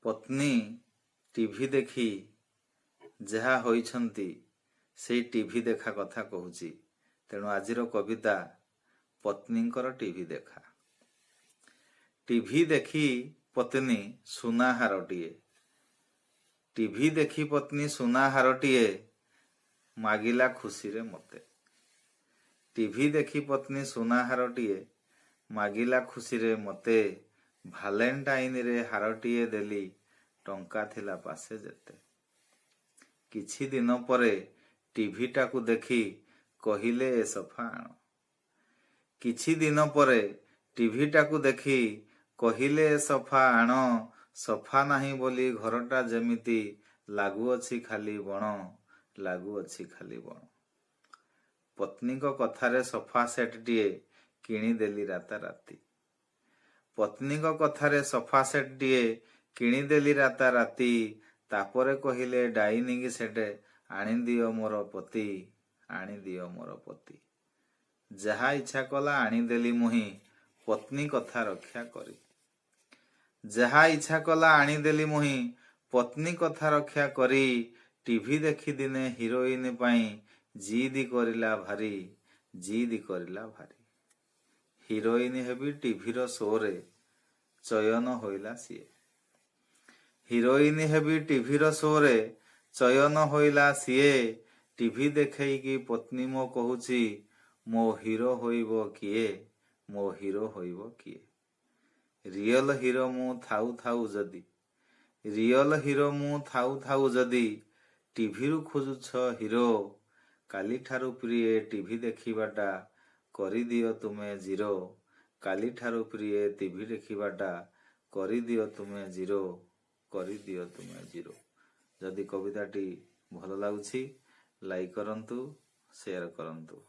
पत्नी टीवी देखी जहा होइछंती सेई टीवी देखा कथा कहूची। तेणु आजिर कविता पत्नींकर टीवी देखा। टीवी देखी पत्नी सुनाहारटीए। टीवी देखी पत्नी सुनाहारटीए मागिला खुशी रे मते। टीवी देखी पत्नी सुनाहारटीए मागिला खुशी रे मते। भालेंटाइन रे हारटीए देली टंका थिला पासे जेते। किछि दिन परे टीवी टाकू देखी कहिले ए सफा आण। किछि दिन परे टीवी टाकू देखी कहिले ए सफा आण। सफा नाही बोली घरटा जेमिति लागुअछि खाली बण। लागुअछि खाली बण। पत्नी को कथारे सफा सेटटीए किणी देली राता राती। पत्नी को कथारे सफा सेटटीए किणी देली राता राती। तापरे कहिले डाइनिंग सेटे आनी दियो मोर पति। आनी दियो मोर पति। जहा इच्छा कला आनी देली मुही पत्नी कथा रक्षा करी। जहा इच्छा कला आनी देली मुही पत्नी कथा रक्षा करी। टीवी देखी दिने हिरोइन पाई जिद करिला भारी। जिद करिला भारी। हिरोइन हेबी टीवी रो शो रे चयन होइला सिए। हिरोइन हेबी टीवी रो शो रे चयन होइला सिए। टीवी देखई की पत्नी मो कहूची मो हीरो होइबो किए। मो हीरो होइबो किए। रियल हीरो मु थाउ थाउ जदी। रियल हीरो मु थाउ थाउ जदी टीवी रु खोजुछ हीरो। काली ठारू प्रिय टीवी देखिबाटा करी दियो तुमे जीरो। काली ठारू प्रिय टीवी देखिबाटा करी दियो तुमे जीरो। करी दियो तुमे जीरो। जदि कविताटी भल लागुछि लाइक करंतु शेयर करंतु।